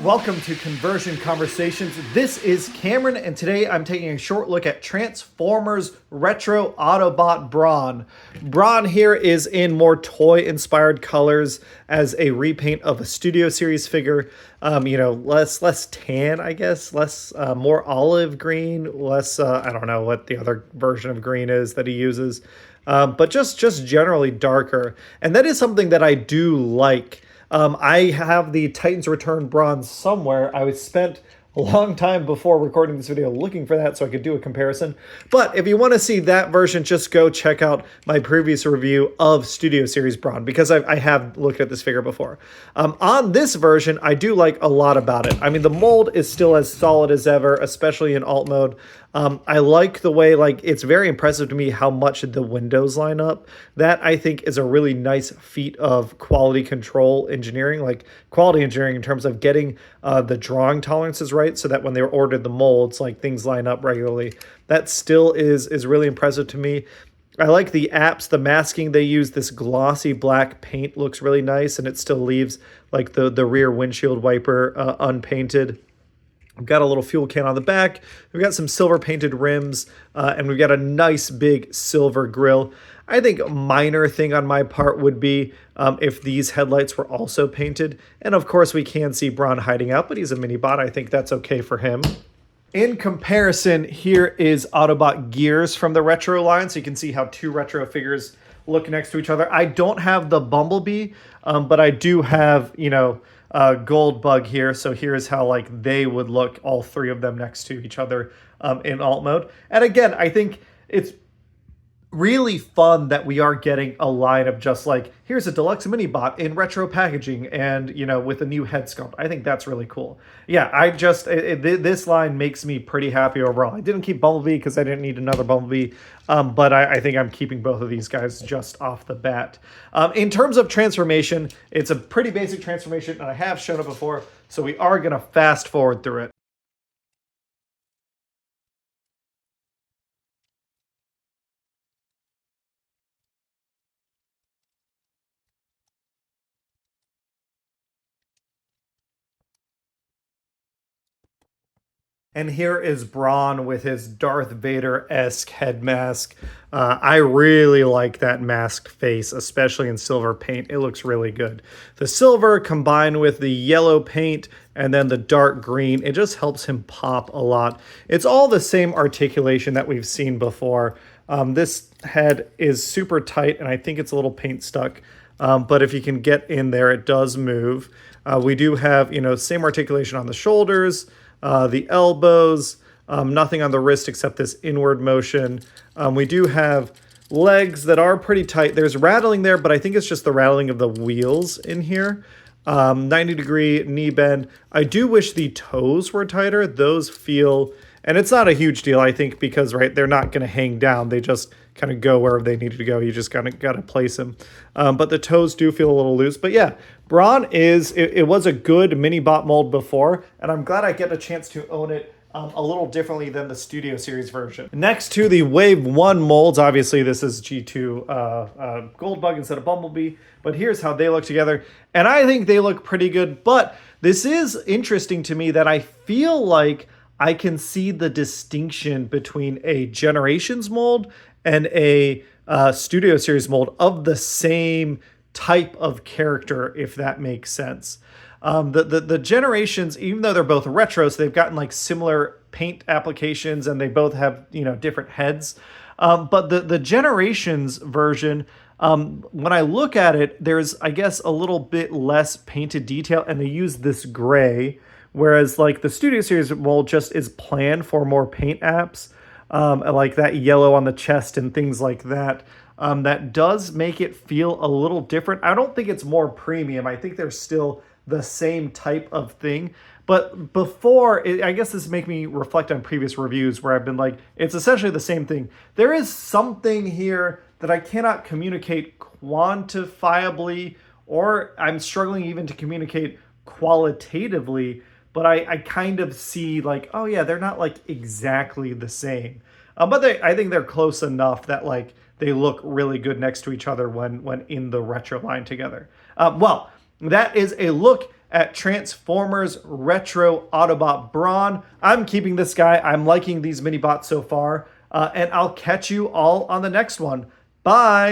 Welcome to Conversion Conversations. This is Cameron, and today I'm taking a short look at Transformers Retro Autobot Brawn. Brawn here is in more toy-inspired colors as a repaint of a Studio Series figure. Less tan, I guess, more olive green, less, I don't know what the other version of green is that he uses, but just generally darker. And that is something that I do like. I have the Titans Return bronze somewhere. I was spent a long time before recording this video looking for that so I could do a comparison. But if you want to see that version, just go check out my previous review of Studio Series Brawn, because I have looked at this figure before. On this version, I do like a lot about it. I mean, the mold is still as solid as ever, especially in alt mode. I like the way, it's very impressive to me how much the windows line up. That, I think, is a really nice feat of quality control engineering, quality engineering in terms of getting the drawing tolerances right so that when they were ordered the molds, things line up regularly. That still is really impressive to me. I like the apps, the masking they use. This glossy black paint looks really nice, and it still leaves the rear windshield wiper unpainted. We've got a little fuel can on the back. We've got some silver painted rims, and we've got a nice big silver grille. I think a minor thing on my part would be if these headlights were also painted. And of course we can see Brawn hiding out, but he's a mini bot. I think that's okay for him. In comparison, here is Autobot Gears from the Retro line. So you can see how two retro figures look next to each other. I don't have the Bumblebee, but I do have, Gold Bug here. So here's how they would look, all three of them next to each other in alt mode. And again, I think it's really fun that we are getting a line of just here's a deluxe mini bot in retro packaging and with a new head sculpt. I think that's really cool. Yeah, this line makes me pretty happy overall. I didn't keep Bumblebee because I didn't need another Bumblebee, but I think I'm keeping both of these guys just off the bat. In terms of transformation, it's a pretty basic transformation, and I have shown it before, so we are going to fast forward through it. And here is Brawn with his Darth Vader-esque head mask. I really like that masked face, especially in silver paint. It looks really good. The silver combined with the yellow paint and then the dark green, it just helps him pop a lot. It's all the same articulation that we've seen before. This head is super tight, and I think it's a little paint stuck. But if you can get in there, it does move. We do have, same articulation on the shoulders, the elbows, nothing on the wrist except this inward motion. We do have legs that are pretty tight. There's rattling there, but I think it's just the rattling of the wheels in here. 90-degree knee bend. I do wish the toes were tighter. Those feel, and it's not a huge deal, I think, because, they're not going to hang down. They just kind of go wherever they need to go. You just got to place them. But the toes do feel a little loose. But yeah, Brawn it was a good mini bot mold before, and I'm glad I get a chance to own it a little differently than the Studio Series version. Next to the Wave 1 molds, obviously this is G2 Gold Bug instead of Bumblebee, but here's how they look together. And I think they look pretty good, but this is interesting to me that I feel like I can see the distinction between a Generations mold and a Studio Series mold of the same type of character, if that makes sense. The Generations, even though they're both retro, so they've gotten similar paint applications and they both have different heads. But the Generations version, when I look at it, there's, I guess, a little bit less painted detail, and they use this gray, whereas the Studio Series mold just is planned for more paint apps, like that yellow on the chest and things like that. That does make it feel a little different. I don't think it's more premium. I think they're still the same type of thing. But before, I guess this makes me reflect on previous reviews where I've been it's essentially the same thing. There is something here that I cannot communicate quantifiably, or I'm struggling even to communicate qualitatively, but I kind of see oh yeah, they're not exactly the same. But I think they're close enough that they look really good next to each other when in the retro line together. Well, that is a look at Transformers Retro Autobot Brawn. I'm keeping this guy. I'm liking these mini bots so far. And I'll catch you all on the next one. Bye!